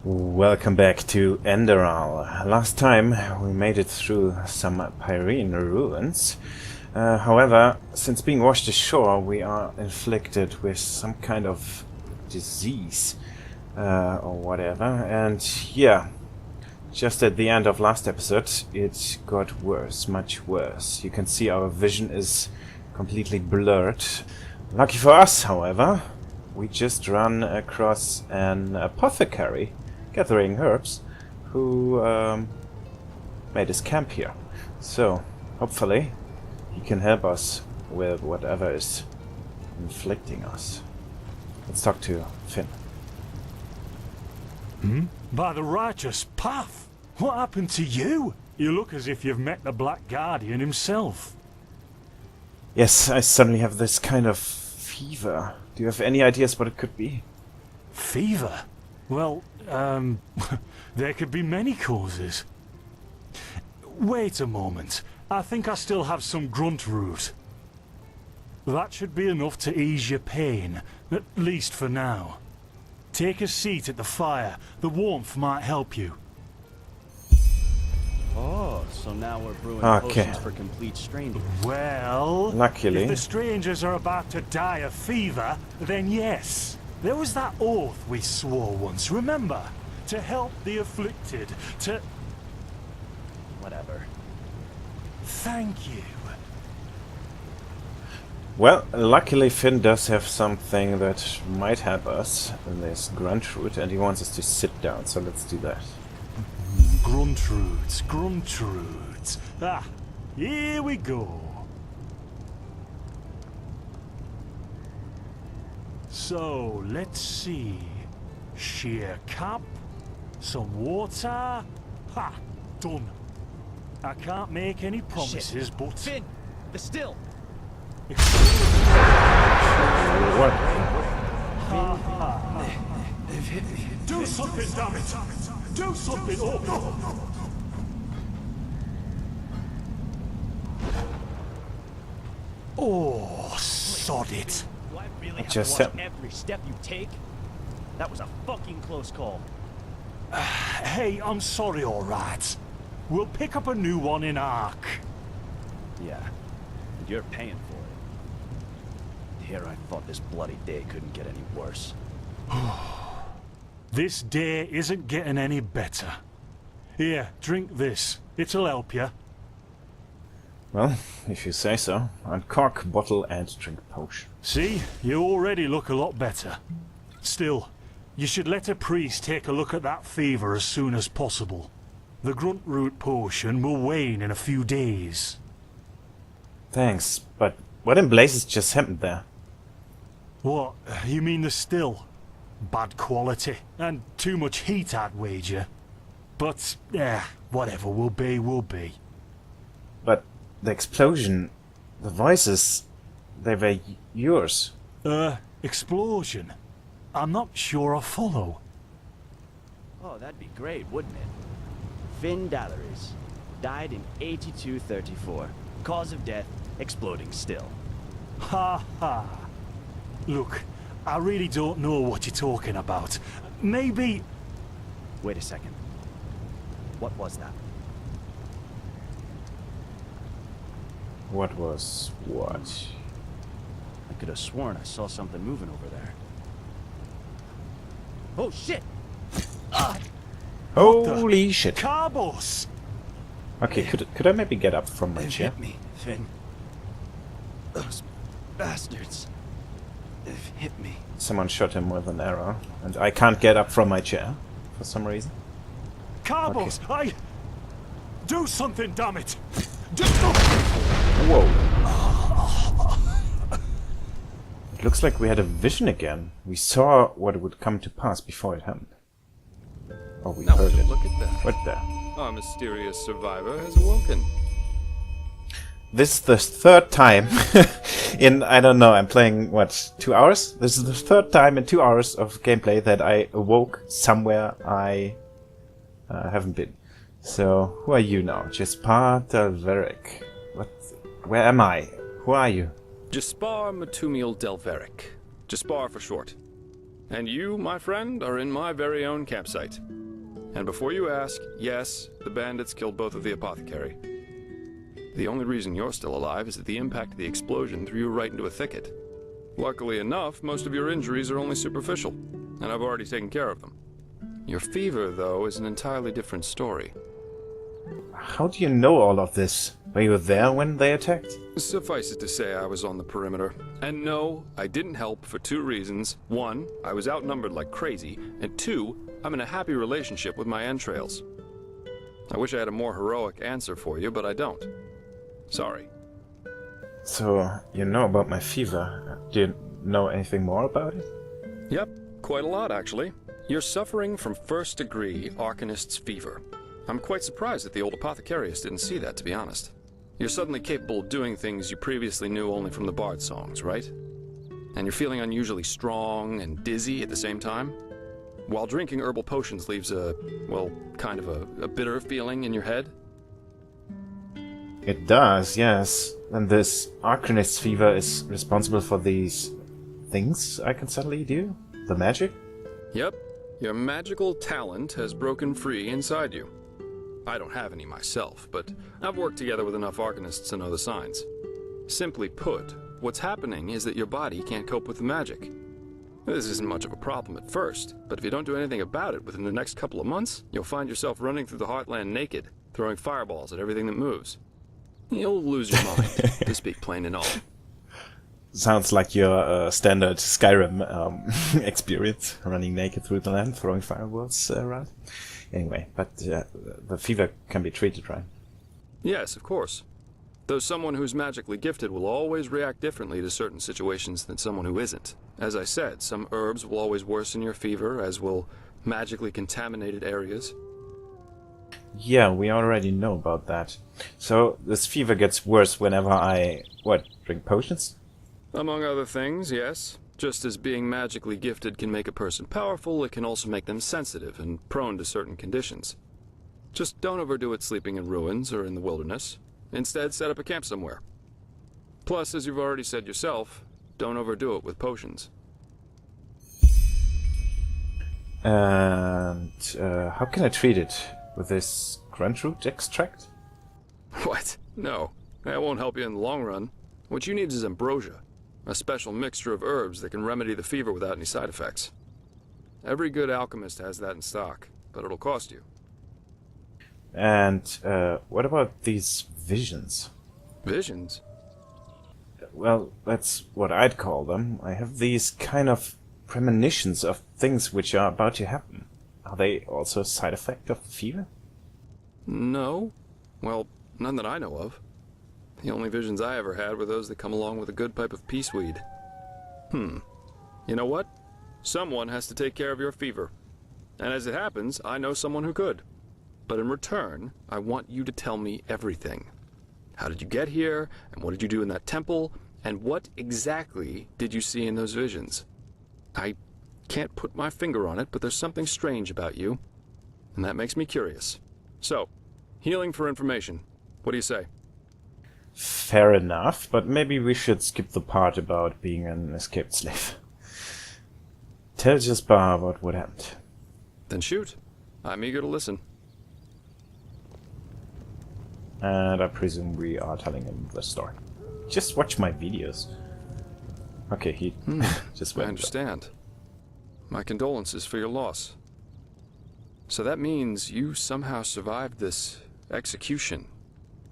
Welcome back to Enderal. Last time we made it through some Pyrene ruins. However, since being washed ashore, we are inflicted with some kind of disease or whatever. And yeah, just at the end of last episode, it got worse, much worse. You can see our vision is completely blurred. Lucky for us, however, we just run across an apothecary gathering herbs who made his camp here. So, hopefully, he can help us with whatever is inflicting us. Let's talk to Finn. By the righteous path! What happened to you? You look as if you've met the Black Guardian himself. Yes, I suddenly have this kind of fever. Do you have any ideas what it could be? Fever? Well, there could be many causes. Wait a moment. I think I still have some grunt root. That should be enough to ease your pain, at least for now. Take a seat at the fire. The warmth might help you. Oh, so now we're brewing potions for complete strangers. Well, luckily, if the strangers are about to die of fever, then yes. There was that oath we swore once, remember? To help the afflicted, to... Whatever. Thank you. Well, luckily Finn does have something that might help us in this grunt root, and he wants us to sit down, so let's do that. Grunt roots, grunt roots. Ah, here we go. So, let's see. Sheer cap, some water. Ha! Done. I can't make any promises, but... Finn! The still! What? They've hit me. Do something, damn it! Do something! Oh, no! Oh, sod it! Do I really have Just to watch every step you take? That was a fucking close call. Hey, I'm sorry, alright. We'll pick up a new one in Ark. Yeah, and you're paying for it. Here I thought this bloody day couldn't get any worse. This day isn't getting any better. Here, drink this. It'll help you. Well, if you say so. Uncork bottle and drink potion. See? You already look a lot better. Still, you should let a priest take a look at that fever as soon as possible. The grunt root potion will wane in a few days. Thanks, but what in blazes just happened there? What? You mean the still? Bad quality, and too much heat, I'd wager. But, whatever will be, will be. But the explosion, the voices, they were yours. Explosion? I'm not sure I follow. Oh, that'd be great, wouldn't it? Finn Dal'Varek died in 8234. Cause of death, exploding still. Ha ha. Look, I really don't know what you're talking about. Maybe... Wait a second. What was that? What was what? I could have sworn I saw something moving over there. Oh shit! Holy shit. Carbos! Okay, could I maybe get up from my They've chair? hit me, Finn. Those bastards. They've hit me. Someone shot him with an arrow, and I can't get up from my chair for some reason. Carbos! Okay. Do something, damn it! Do something! Whoa. It looks like we had a vision again. We saw what would come to pass before it happened. Oh, we heard it. Look at that. What the? Our mysterious survivor has awoken. This is the third time in, I don't know, I'm playing, what, 2 hours? This is the third time in 2 hours of gameplay that I awoke somewhere I haven't been. So, who are you now? Jespar Dal'Varek. Where am I? Who are you? Jespar Dal'Varek. Jespar for short. And you, my friend, are in my very own campsite. And before you ask, yes, the bandits killed both of the apothecary. The only reason you're still alive is that the impact of the explosion threw you right into a thicket. Luckily enough, most of your injuries are only superficial, and I've already taken care of them. Your fever, though, is an entirely different story. How do you know all of this? Were you there when they attacked? Suffice it to say, I was on the perimeter. And no, I didn't help for two reasons. One, I was outnumbered like crazy, and two, I'm in a happy relationship with my entrails. I wish I had a more heroic answer for you, but I don't. Sorry. So, you know about my fever. Do you know anything more about it? Yep, quite a lot, actually. You're suffering from first-degree Arcanist's fever. I'm quite surprised that the old apothecarius didn't see that, to be honest. You're suddenly capable of doing things you previously knew only from the bard songs, right? And you're feeling unusually strong and dizzy at the same time? While drinking herbal potions leaves kind of a bitter feeling in your head? It does, yes. And this Arcanist's fever is responsible for these things I can suddenly do? The magic? Yep. Your magical talent has broken free inside you. I don't have any myself, but I've worked together with enough Arcanists to know the signs. Simply put, what's happening is that your body can't cope with the magic. This isn't much of a problem at first, but if you don't do anything about it within the next couple of months, you'll find yourself running through the Heartland naked, throwing fireballs at everything that moves. You'll lose your mind, to speak plain and all. Sounds like your standard Skyrim experience, running naked through the land, throwing fireballs around. Anyway, but the fever can be treated, right? Yes, of course. Though someone who's magically gifted will always react differently to certain situations than someone who isn't. As I said, some herbs will always worsen your fever, as will magically contaminated areas. Yeah, we already know about that. So this fever gets worse whenever I, drink potions? Among other things, yes. Just as being magically gifted can make a person powerful, it can also make them sensitive and prone to certain conditions. Just don't overdo it sleeping in ruins or in the wilderness. Instead, set up a camp somewhere. Plus, as you've already said yourself, don't overdo it with potions. And how can I treat it? With this gruntroot extract? What? No. That won't help you in the long run. What you need is ambrosia. A special mixture of herbs that can remedy the fever without any side effects. Every good alchemist has that in stock, but it'll cost you. And what about these visions? Visions? Well, that's what I'd call them. I have these kind of premonitions of things which are about to happen. Are they also a side effect of the fever? No. Well, none that I know of. The only visions I ever had were those that come along with a good pipe of peaceweed. You know what? Someone has to take care of your fever. And as it happens, I know someone who could. But in return, I want you to tell me everything. How did you get here? And what did you do in that temple? And what exactly did you see in those visions? I can't put my finger on it, but there's something strange about you. And that makes me curious. So, healing for information. What do you say? Fair enough, but maybe we should skip the part about being an escaped slave. Tell Jespar about what happened. Then shoot. I'm eager to listen. And I presume we are telling him the story. Just watch my videos. Okay, he just went. I understand. My condolences for your loss. So that means you somehow survived this execution.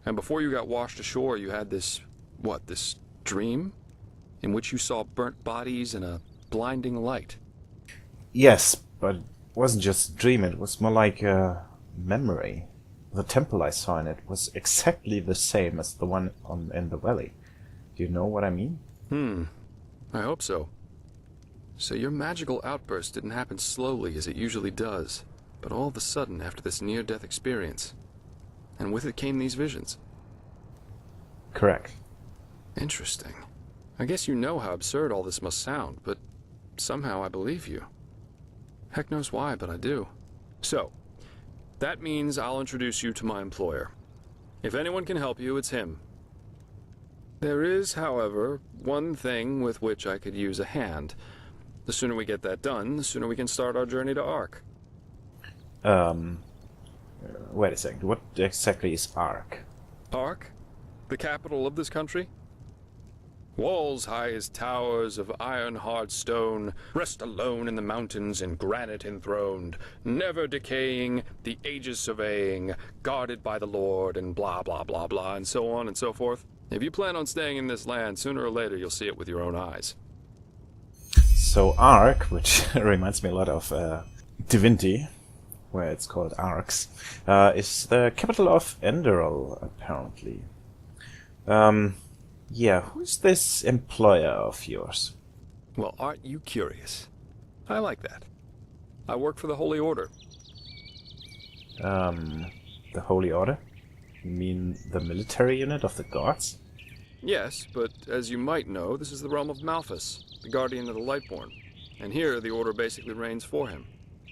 And before you got washed ashore, you had this dream? In which you saw burnt bodies and a blinding light. Yes, but it wasn't just a dream, it was more like a memory. The temple I saw in it was exactly the same as the one in the valley. Do you know what I mean? I hope so. So your magical outburst didn't happen slowly as it usually does, but all of a sudden after this near-death experience. And with it came these visions. Correct. Interesting. I guess you know how absurd all this must sound, but somehow I believe you. Heck knows why, but I do. So, that means I'll introduce you to my employer. If anyone can help you, it's him. There is, however, one thing with which I could use a hand. The sooner we get that done, the sooner we can start our journey to Ark. Um, wait a second. What exactly is Ark? Ark? The capital of this country? Walls high as towers of iron-hard stone, rest alone in the mountains in granite enthroned, never decaying, the ages surveying, guarded by the Lord, and blah blah blah blah, and so on and so forth. If you plan on staying in this land, sooner or later you'll see it with your own eyes. So Ark, which reminds me a lot of Divinity, where it's called Arks, is the capital of Enderal, apparently. Yeah, who's this employer of yours? Well, aren't you curious? I like that. I work for the Holy Order. The Holy Order? You mean the military unit of the gods? Yes, but as you might know, this is the realm of Malphas, the guardian of the Lightborn. And here, the Order basically reigns for him.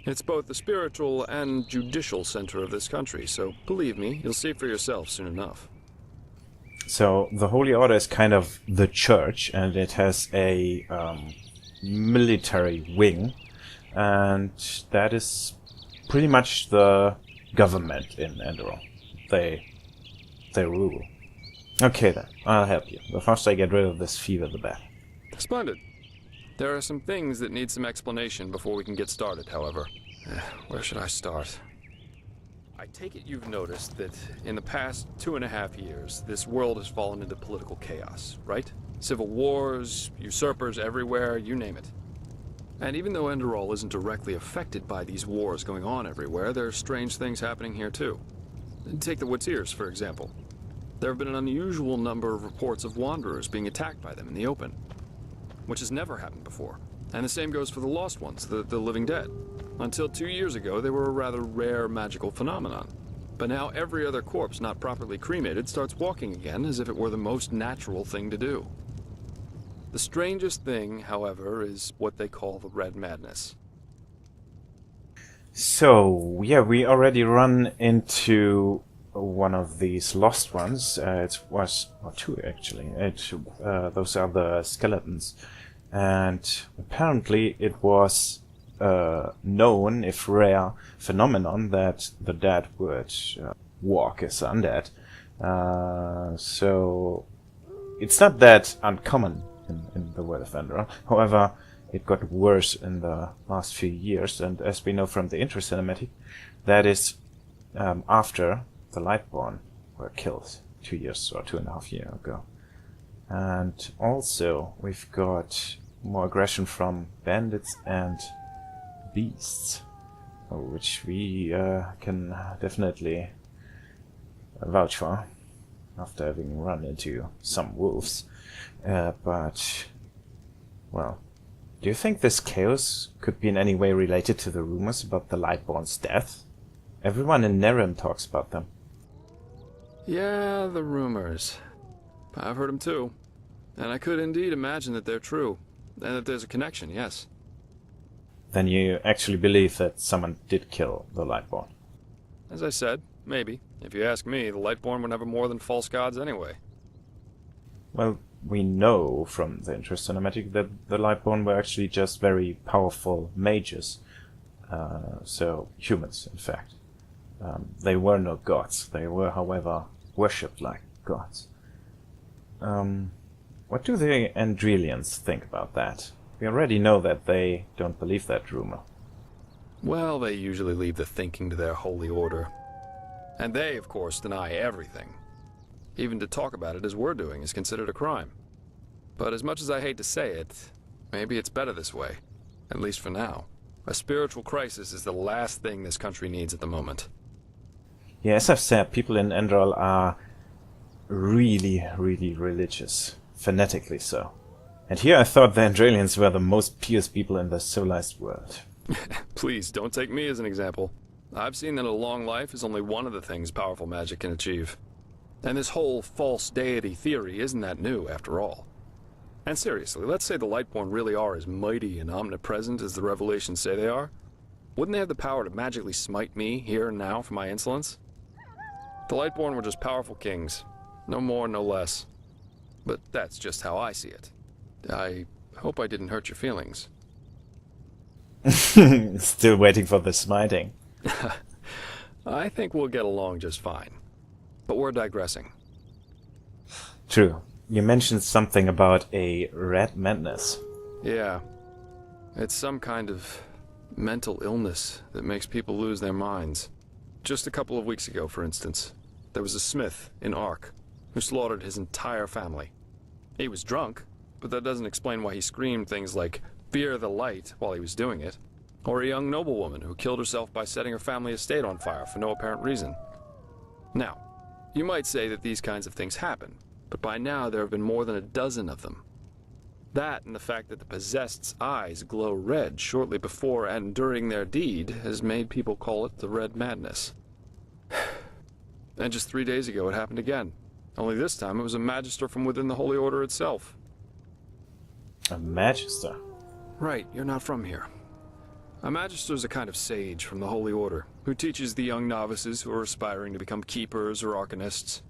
It's both the spiritual and judicial center of this country, so believe me, you'll see for yourself soon enough. So the Holy Order is kind of the church, and it has a military wing, and that is pretty much the government in Enderal. They rule. Okay then, I'll help you. The faster I get rid of this fever, the better. Splendid. There are some things that need some explanation before we can get started, however. Where should I start? I take it you've noticed that in the past 2.5 years, this world has fallen into political chaos, right? Civil wars, usurpers everywhere, you name it. And even though Enderal isn't directly affected by these wars going on everywhere, there are strange things happening here too. Take the Woods-Ears, for example. There have been an unusual number of reports of wanderers being attacked by them in the open, which has never happened before. And the same goes for the Lost Ones, the living dead. Until 2 years ago, they were a rather rare magical phenomenon. But now every other corpse not properly cremated starts walking again as if it were the most natural thing to do. The strangest thing, however, is what they call the Red Madness. So, yeah, we already run into one of these lost ones. It was, or two actually. Those are the skeletons. And apparently it was known, if rare, phenomenon that the dead would walk as undead. So it's not that uncommon in the world of Enderal. However, it got worse in the last few years, and as we know from the intro cinematic, that is after the Lightborn were killed 2 years or 2.5 years ago. And also we've got more aggression from bandits and beasts, which we can definitely vouch for after having run into some wolves. But, well, do you think this chaos could be in any way related to the rumors about the Lightborn's death? Everyone in Nehrim talks about them. Yeah, the rumors. I've heard them too. And I could indeed imagine that they're true. And that there's a connection, yes. Then you actually believe that someone did kill the Lightborn? As I said, maybe. If you ask me, the Lightborn were never more than false gods anyway. Well, we know from the intro cinematic that the Lightborn were actually just very powerful mages. So, humans, in fact. They were no gods. They were, however, worshipped like gods. What do the Enderalians think about that? We already know that they don't believe that rumor. Well, they usually leave the thinking to their holy order. And they, of course, deny everything. Even to talk about it as we're doing is considered a crime. But as much as I hate to say it, maybe it's better this way. At least for now. A spiritual crisis is the last thing this country needs at the moment. Yeah, as I've said, people in Enderal are really, really religious. Fanatically so. And here I thought the Enderalians were the most pious people in the civilized world. Please, don't take me as an example. I've seen that a long life is only one of the things powerful magic can achieve. And this whole false deity theory isn't that new, after all. And seriously, let's say the Lightborn really are as mighty and omnipresent as the revelations say they are. Wouldn't they have the power to magically smite me, here and now, for my insolence? The Lightborn were just powerful kings. No more, no less. But that's just how I see it. I hope I didn't hurt your feelings. Still waiting for the smiting. I think we'll get along just fine. But we're digressing. True. You mentioned something about a red madness. Yeah. It's some kind of mental illness that makes people lose their minds. Just a couple of weeks ago, for instance, there was a smith in Ark who slaughtered his entire family. He was drunk, but that doesn't explain why he screamed things like, "Fear the light," while he was doing it. Or a young noblewoman who killed herself by setting her family estate on fire for no apparent reason. Now, you might say that these kinds of things happen, but by now there have been more than a dozen of them. That and the fact that the possessed's eyes glow red shortly before and during their deed has made people call it the Red Madness. And just 3 days ago it happened again. Only this time it was a magister from within the Holy Order itself. A magister? Right, you're not from here. A magister is a kind of sage from the Holy Order, who teaches the young novices who are aspiring to become keepers or arcanists.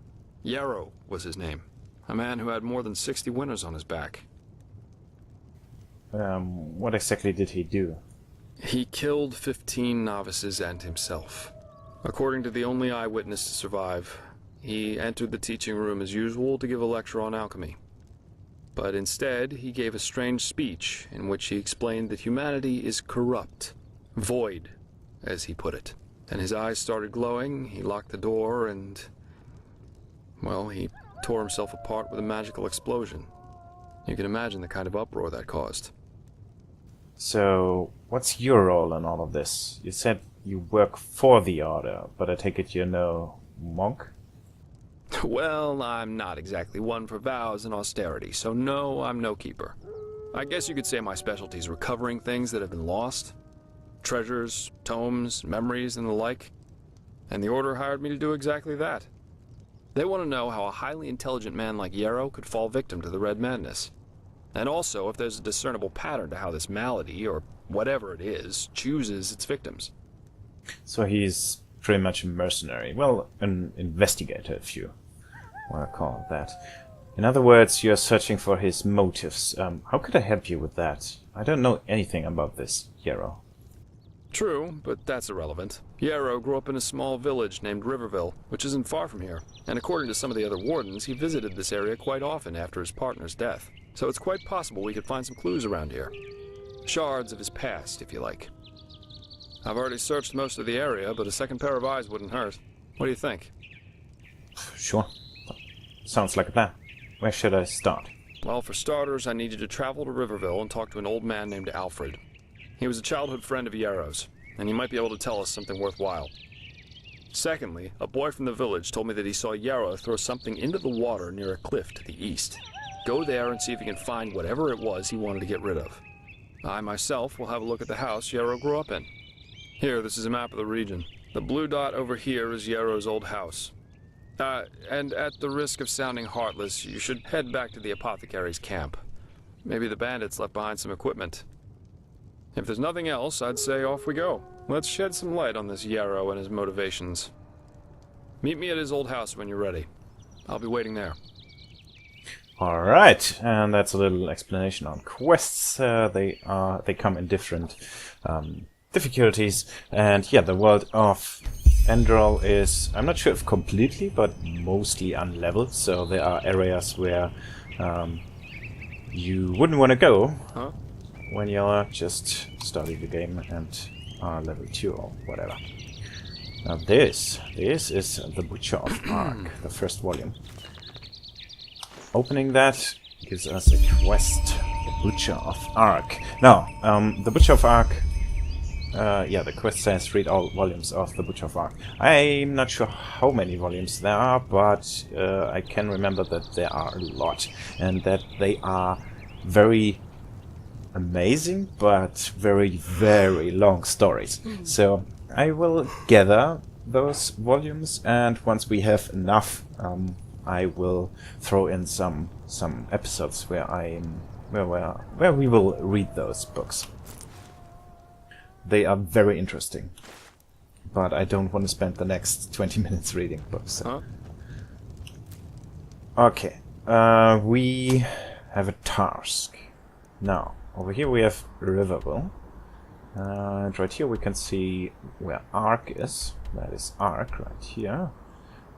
Yarrow was his name, a man who had more than 60 winners on his back. What exactly did he do? He killed 15 novices and himself. According to the only eyewitness to survive, he entered the teaching room as usual to give a lecture on alchemy. But instead, he gave a strange speech in which he explained that humanity is corrupt, void, as he put it. Then his eyes started glowing, he locked the door, and, well, he tore himself apart with a magical explosion. You can imagine the kind of uproar that caused. So, what's your role in all of this? You said you work for the Order, but I take it you're no monk? Well, I'm not exactly one for vows and austerity, so no, I'm no keeper. I guess you could say my specialty is recovering things that have been lost. Treasures, tomes, memories, and the like. And the Order hired me to do exactly that. They want to know how a highly intelligent man like Yarrow could fall victim to the Red Madness. And also if there's a discernible pattern to how this malady, or whatever it is, chooses its victims. So he's pretty much a mercenary. Well, an investigator, if you want to call it that. In other words, you're searching for his motives. How could I help you with that? I don't know anything about this Yarrow. True, but that's irrelevant. Yarrow grew up in a small village named Riverville, which isn't far from here. And according to some of the other wardens, he visited this area quite often after his partner's death. So it's quite possible we could find some clues around here. Shards of his past, if you like. I've already searched most of the area, but a second pair of eyes wouldn't hurt. What do you think? Sure. Sounds like a plan. Where should I start? Well, for starters, I need you to travel to Riverville and talk to an old man named Alfred. He was a childhood friend of Yarrow's, and he might be able to tell us something worthwhile. Secondly, a boy from the village told me that he saw Yarrow throw something into the water near a cliff to the east. Go there and see if you can find whatever it was he wanted to get rid of. I myself will have a look at the house Yarrow grew up in. Here, this is a map of the region. The blue dot over here is Yarrow's old house. And at the risk of sounding heartless, you should head back to the apothecary's camp. Maybe the bandits left behind some equipment. If there's nothing else, I'd say off we go. Let's shed some light on this Yarrow and his motivations. Meet me at his old house when you're ready. I'll be waiting there. Alright, and that's a little explanation on quests. They come in different difficulties. And yeah, the world of Enderal is, I'm not sure if completely, but mostly unleveled. So there are areas where you wouldn't want to go when you're just starting the game and are level 2 or whatever. Now this is the Butcher of Ark, the first volume. Opening that gives us a quest, the Butcher of Ark. Now, the Butcher of Ark, yeah, the quest says read all volumes of the Butcher of Ark. I'm not sure how many volumes there are, but I can remember that there are a lot, and that they are very amazing, but very, very long stories. So I will gather those volumes, and once we have enough, I will throw in some episodes where where we will read those books. They are very interesting, but I don't want to spend the next 20 minutes reading books. So. Okay, we have a task. Now, over here we have Riverville, And right here we can see where Ark is. That is Ark right here.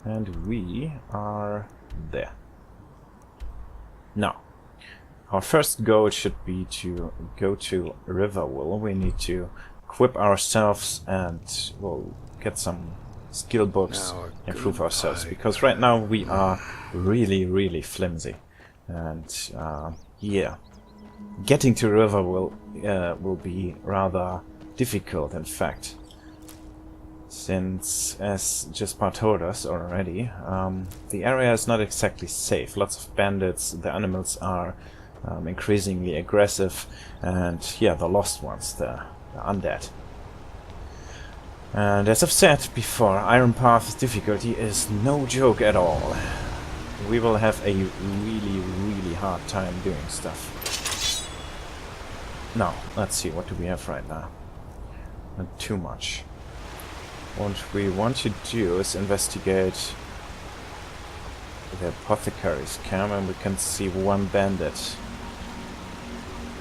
And we are there. Now, our first goal should be to go to Riverwell. We need to equip ourselves and, well, get some skill books, improve ourselves. Because right now we are really, really flimsy. And, yeah. Getting to Riverwell will be rather difficult, in fact. Since, as Jespar told us already, the area is not exactly safe. Lots of bandits, the animals are increasingly aggressive, and yeah, the lost ones, the undead. And as I've said before, Iron Path's difficulty is no joke at all. We will have a really, really hard time doing stuff. Now, let's see, what do we have right now? Not too much. What we want to do is investigate the apothecary's camp, and we can see one bandit.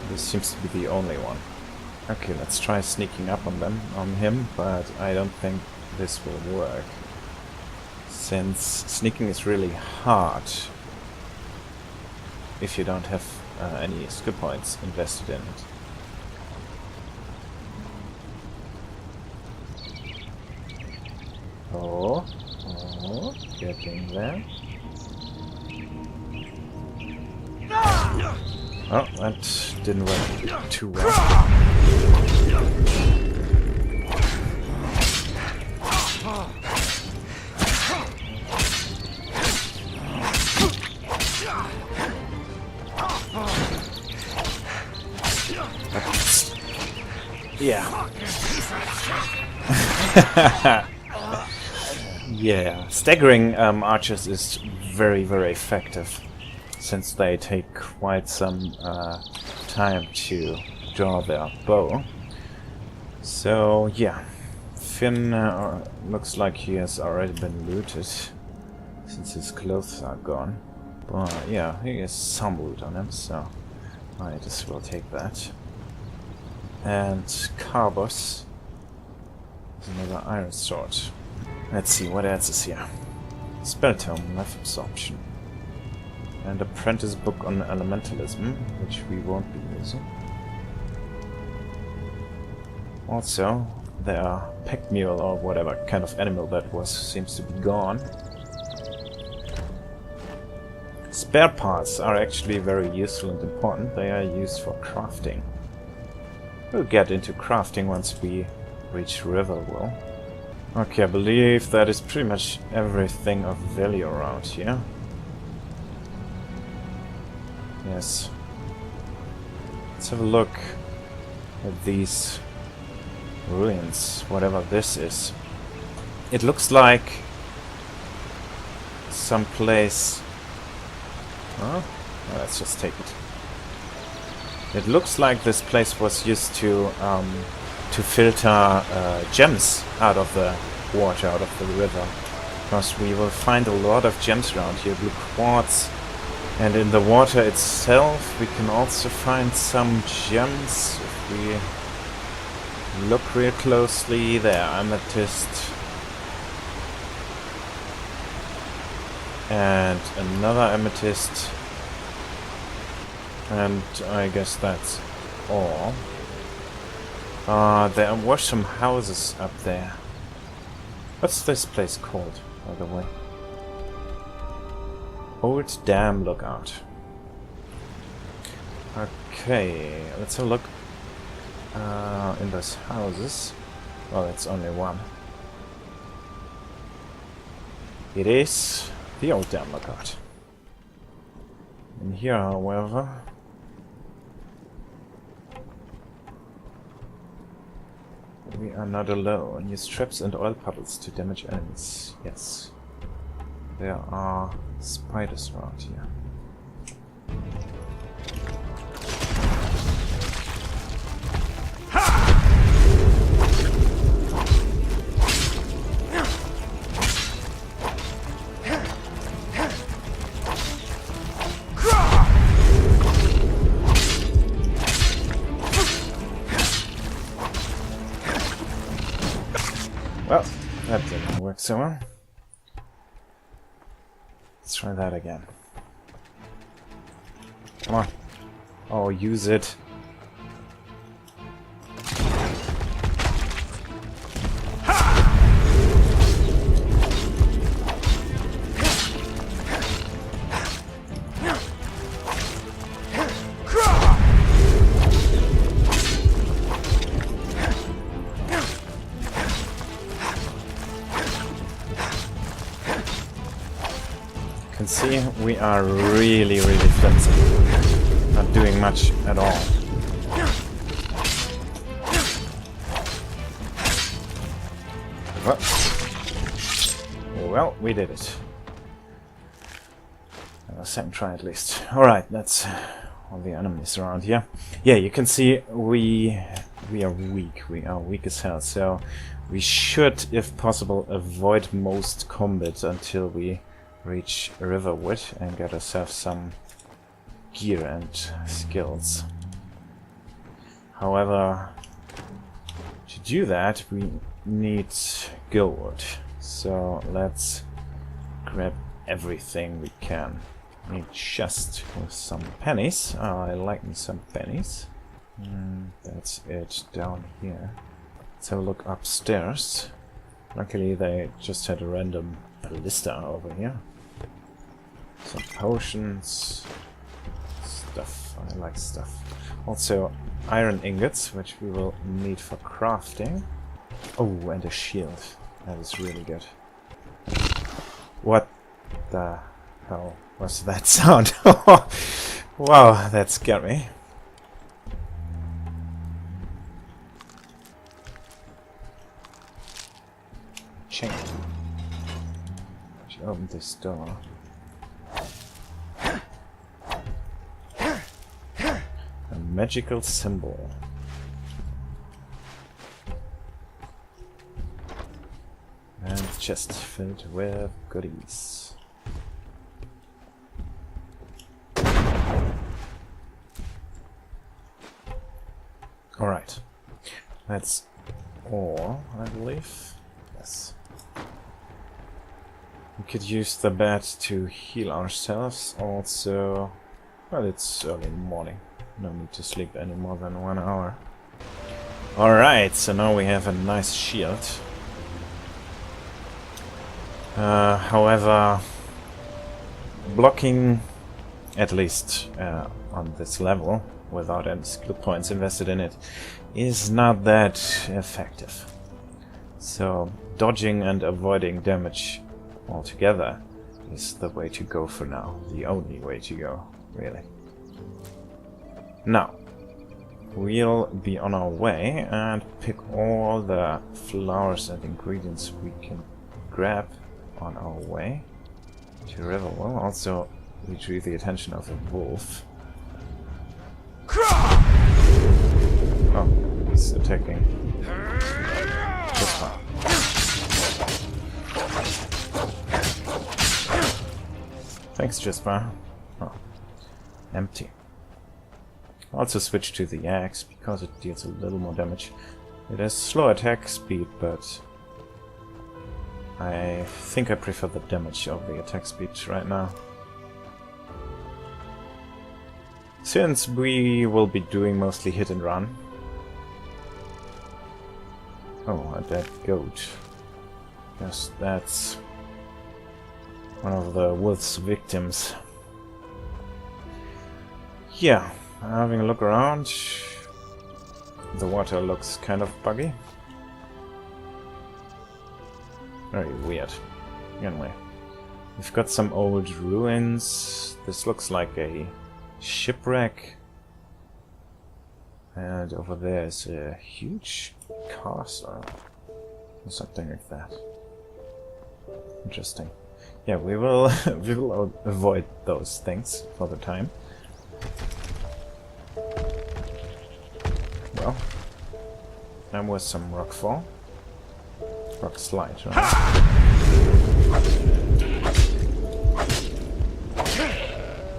This seems to be the only one. Okay, let's try sneaking up on him, but I don't think this will work. Since sneaking is really hard if you don't have any skill points invested in it. Oh, getting there. Oh, that didn't work too well. Yeah. Yeah, staggering archers is very, very effective, since they take quite some time to draw their bow. So yeah, Finn looks like he has already been looted, since his clothes are gone. But yeah, he has some loot on him, so I just will take that. And Carbos is another iron sword. Let's see, what else is here? Spell tome, life absorption. And apprentice book on elementalism, which we won't be using. Also, their pack mule or whatever kind of animal that was seems to be gone. Spare parts are actually very useful and important. They are used for crafting. We'll get into crafting once we reach Riverwell. Okay, I believe that is pretty much everything of value around here. Yes. Let's have a look at these ruins, whatever this is. It looks like some place... Huh? Oh, let's just take it. It looks like this place was used to filter gems out of the water, out of the river. Because we will find a lot of gems around here, blue quartz. And in the water itself we can also find some gems if we look real closely. There, amethyst. And another amethyst. And I guess that's all. There were some houses up there. What's this place called, by the way? Old Dam Lookout. Okay, let's have a look in those houses. Well, it's only one. It is the Old Dam Lookout. In here, however, we are not alone. Use traps and oil puddles to damage enemies. Yes. There are spiders around here. That didn't work so well. Let's try that again. Come on. Oh, use it. You can see we are really flimsy. Not doing much at all. Well, we did it. A second try at least. Alright, that's all the enemies around here. Yeah, you can see we are weak. We are weak as hell. So we should, if possible, avoid most combat until we reach Riverwood and get ourselves some gear and skills. However, to do that we need gold. So let's grab everything we can. Need chest with some pennies. I like me some pennies. That's it down here. Let's have a look upstairs. Luckily they just had a random ballista over here. Some potions. Stuff. I like stuff. Also iron ingots, which we will need for crafting. Oh, and a shield. That is really good. What the hell was that sound? Wow, that scared me. Chain. She opened this door. A magical symbol. And chest filled with goodies. Alright. That's all, I believe. Yes. We could use the bed to heal ourselves. Also, well, it's early in the morning. No need to sleep any more than 1 hour. Alright, so now we have a nice shield. However, blocking, at least on this level, without any skill points invested in it, is not that effective. So dodging and avoiding damage altogether is the way to go for now. The only way to go, really. Now, we'll be on our way and pick all the flowers and ingredients we can grab on our way to Riverwell. Also, we drew the attention of a wolf. Oh, he's attacking Jespar. Thanks, Jespar. Oh, empty. Also switch to the axe because it deals a little more damage. It has slow attack speed, but I think I prefer the damage of the attack speed right now. Since we will be doing mostly hit and run. Oh, a dead goat. Yes, that's one of the wolf's victims. Yeah, having a look around. The water looks kind of buggy. Very weird. Anyway, we've got some old ruins. This looks like a shipwreck. And over there is a huge castle. Or something like that. Interesting. Yeah, we will we will avoid those things for the time. Well, there was some rockfall. Rock slide, right?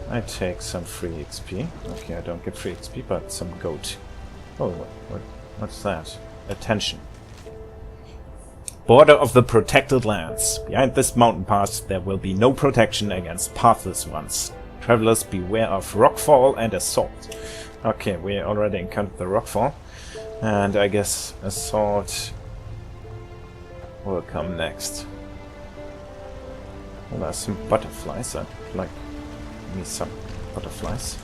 I take some free XP. Okay, I don't get free XP, but some goat. Oh, what's that? Attention. Border of the protected lands. Behind this mountain pass there will be no protection against pathless ones. Travelers beware of rockfall and assault. Okay, we already encountered the rockfall. And I guess assault will come next. Well, there's some butterflies. I'd like me some butterflies.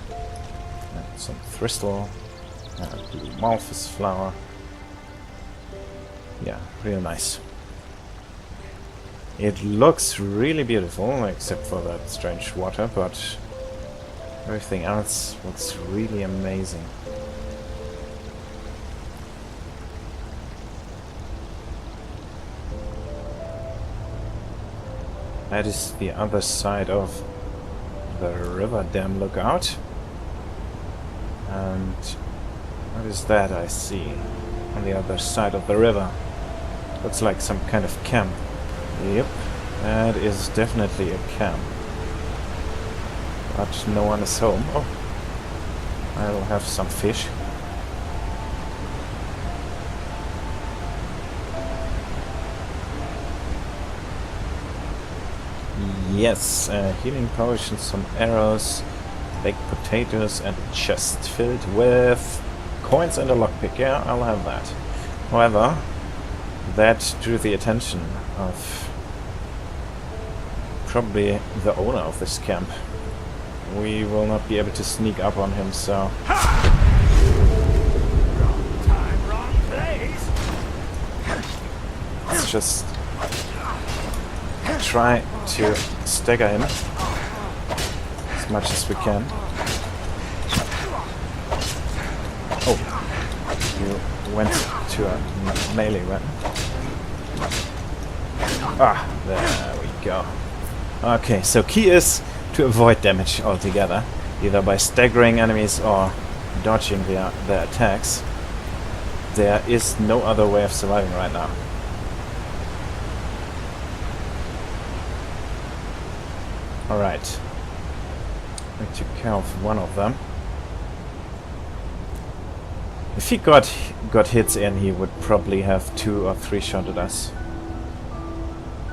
And some thistle. And blue malthus flower. Yeah, real nice. It looks really beautiful, except for that strange water, but everything else looks really amazing. That is the other side of the river dam lookout. And what is that I see on the other side of the river? Looks like some kind of camp. Yep, that is definitely a camp. But no one is home. Oh, I'll have some fish. Yes, healing potions, some arrows, baked potatoes, and a chest filled with coins and a lockpick. Yeah, I'll have that. However, that drew the attention of probably the owner of this camp. We will not be able to sneak up on him, so... Wrong time, wrong place. let's just try to stagger him as much as we can. Oh, you went to a melee weapon. Ah, there we go. Okay, so key is to avoid damage altogether, either by staggering enemies or dodging their attacks. There is no other way of surviving right now. Alright. We took care of one of them. If he got hits in, he would probably have 2 or 3 shot at us.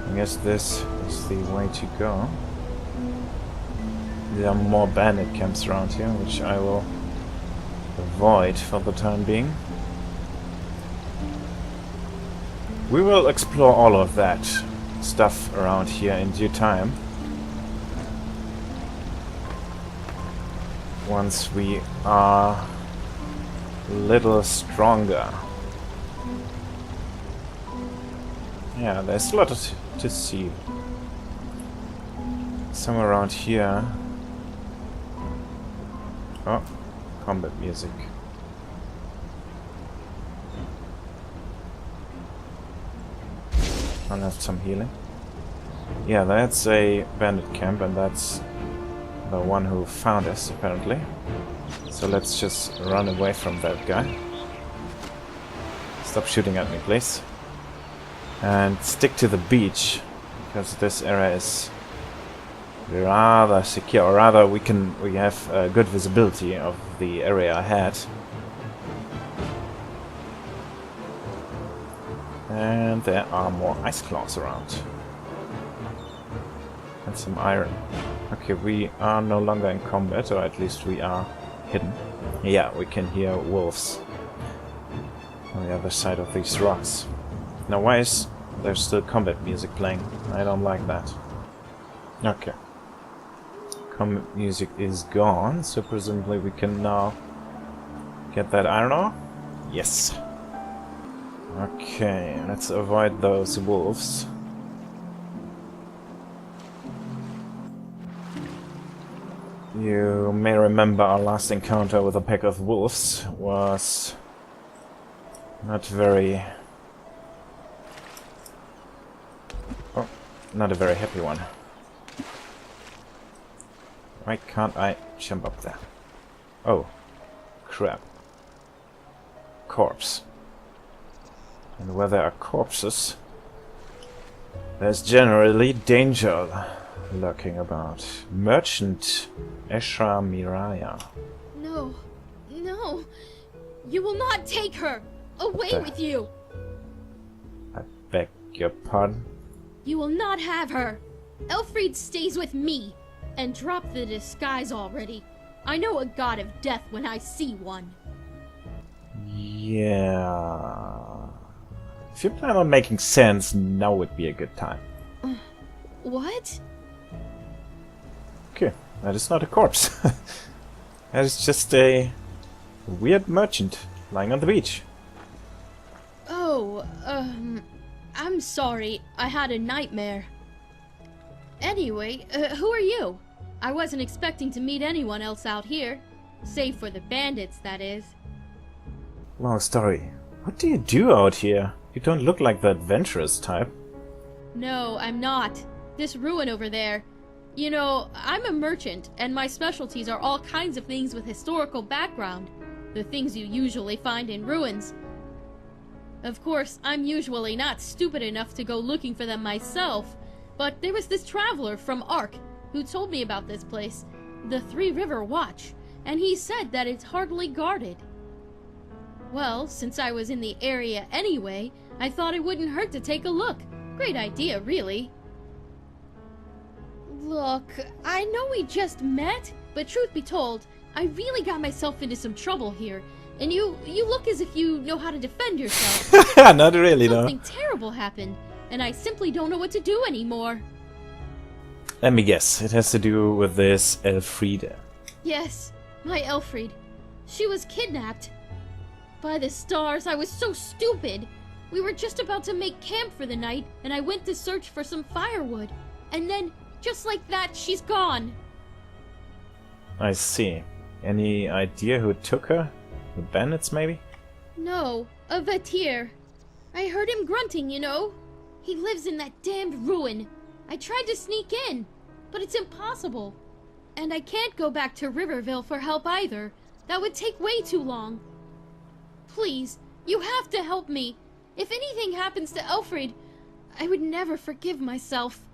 I guess this is the way to go. There are more bandit camps around here, which I will avoid for the time being. We will explore all of that stuff around here in due time. Once we are a little stronger. Yeah, there's a lot to see. Somewhere around here. Oh, combat music. I'll have some healing. Yeah, that's a bandit camp, and that's the one who found us, apparently. So let's just run away from that guy. Stop shooting at me, please. And stick to the beach, because this area is rather secure, or rather we have good visibility of the area ahead. And there are more ice claws around. And some iron. Okay, we are no longer in combat, or at least we are hidden. Yeah, we can hear wolves on the other side of these rocks. Now why is there still combat music playing? I don't like that. Okay. Combat music is gone, so presumably we can now get that iron ore? Yes. Okay, let's avoid those wolves. You may remember our last encounter with a pack of wolves was not very... oh, not a very happy one. Why can't I jump up there? Oh, crap. Corpse. And where there are corpses, there's generally danger lurking about. Merchant Esha Miraya. No, no. You will not take her! Away with you! Beg your pardon? You will not have her. Elfried stays with me. And drop the disguise already. I know a god of death when I see one. Yeah. If you plan on making sense, now would be a good time. What? Okay, that is not a corpse. That is just a weird merchant lying on the beach. Oh, I'm sorry. I had a nightmare. Anyway, who are you? I wasn't expecting to meet anyone else out here. Save for the bandits, that is. Long story. What do you do out here? You don't look like the adventurous type. No, I'm not. This ruin over there. You know, I'm a merchant, and my specialties are all kinds of things with historical background. The things you usually find in ruins. Of course, I'm usually not stupid enough to go looking for them myself, but there was this traveler from Ark who told me about this place, the Three River Watch, and he said that it's hardly guarded. Well, since I was in the area anyway, I thought it wouldn't hurt to take a look. Great idea, really. Look, I know we just met, but truth be told, I really got myself into some trouble here. And you look as if you know how to defend yourself. Not really, no. Something terrible happened, and I simply don't know what to do anymore. Let me guess, it has to do with this Elfriede. Yes, my Elfried. She was kidnapped. By the stars, I was so stupid. We were just about to make camp for the night, and I went to search for some firewood. And then, just like that, she's gone. I see. Any idea who took her? The bandits, maybe? No, a Vatir. I heard him grunting, you know. He lives in that damned ruin. I tried to sneak in, but it's impossible. And I can't go back to Riverville for help either. That would take way too long. Please, you have to help me. If anything happens to Elfried, I would never forgive myself.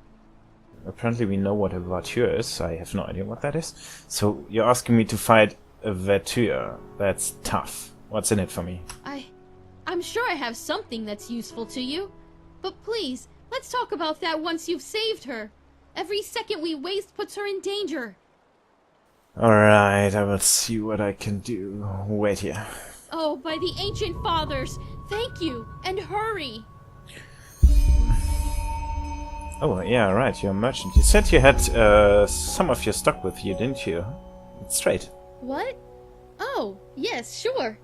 Apparently we know what a voiture is. I have no idea what that is. So you're asking me to fight a voiture. That's tough. What's in it for me? I'm sure I have something that's useful to you. But please, let's talk about that once you've saved her. Every second we waste puts her in danger. Alright, I will see what I can do. Wait here. Oh, by the ancient fathers, thank you, and hurry. Oh, yeah, right, you're a merchant. You said you had some of your stock with you, didn't you? It's straight. What? Oh, yes, sure.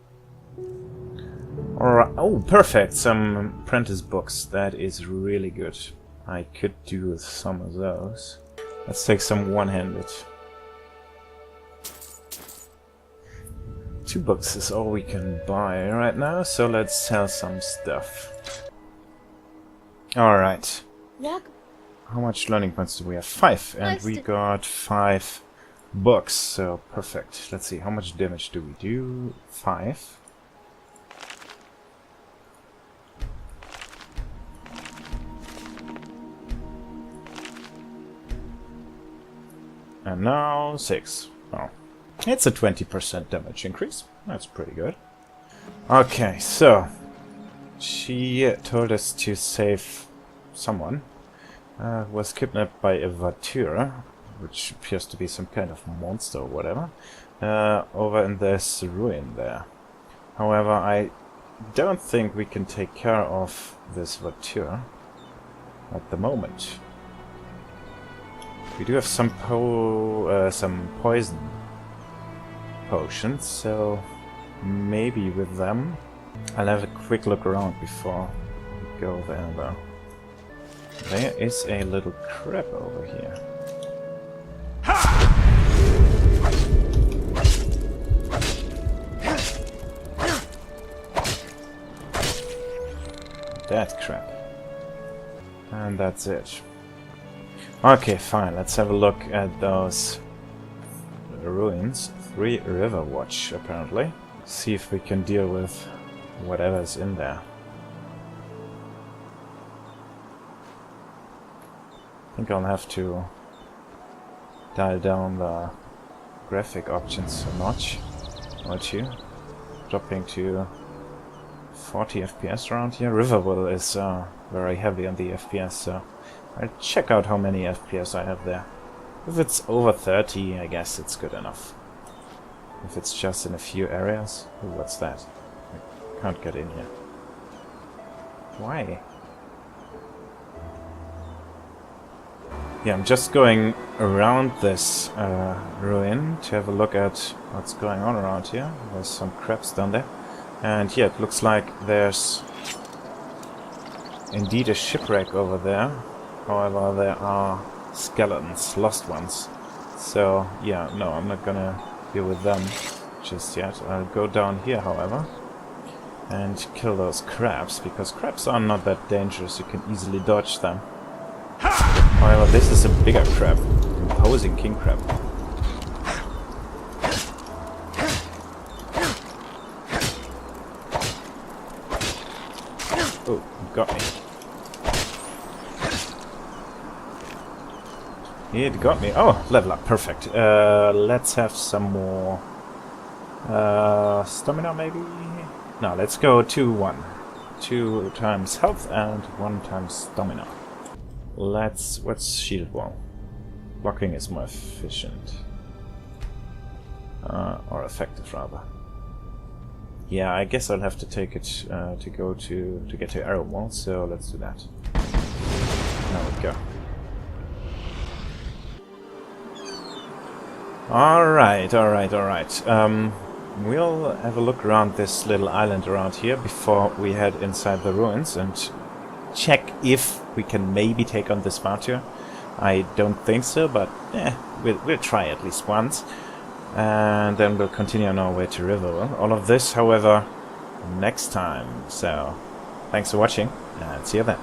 Alright. Oh, perfect. Some apprentice books. That is really good. I could do with some of those. Let's take some one-handed. 2 books is all we can buy right now, so let's sell some stuff. Alright. Walk. How much learning points do we have? 5, and we got 5 books, so perfect. Let's see, how much damage do we do? 5. And now 6. Oh. It's a 20% damage increase. That's pretty good. Okay, so she told us to save someone. Was kidnapped by a Vatir, which appears to be some kind of monster or whatever, over in this ruin there. However, I don't think we can take care of this Vatir at the moment. We do have some poison potions, so maybe with them. I'll have a quick look around before we go there, though. There is a little crab over here. That crap. And that's it. Okay, fine. Let's have a look at those ruins. Three River Watch, apparently. See if we can deal with whatever's in there. I think I'll have to dial down the graphic options a notch or two, dropping to 40 FPS around here. Riverville is very heavy on the FPS, so I'll check out how many FPS I have there. If it's over 30, I guess it's good enough. If it's just in a few areas... Ooh, what's that? I can't get in here. Why? Yeah, I'm just going around this ruin to have a look at what's going on around here. There's some crabs down there. And yeah, it looks like there's indeed a shipwreck over there. However, there are skeletons, lost ones. So yeah, no, I'm not gonna deal with them just yet. I'll go down here, however, and kill those crabs, because crabs are not that dangerous. You can easily dodge them. However, this is a bigger crab, imposing king crab. Oh, he got me. It got me. Oh, level up. Perfect. Let's have some more stamina, maybe? No, let's go 2-1. 2 times health and 1 times stamina. What's shield wall? Blocking is more efficient. Or effective, rather. Yeah, I guess I'll have to take it to get to arrow wall, so let's do that. There we go. Alright. We'll have a look around this little island around here before we head inside the ruins and check if we can maybe take on this Martyr. I don't think so, but we'll try at least once. And then we'll continue on our way to Riverville. All of this, however, next time. So, thanks for watching, and see you then.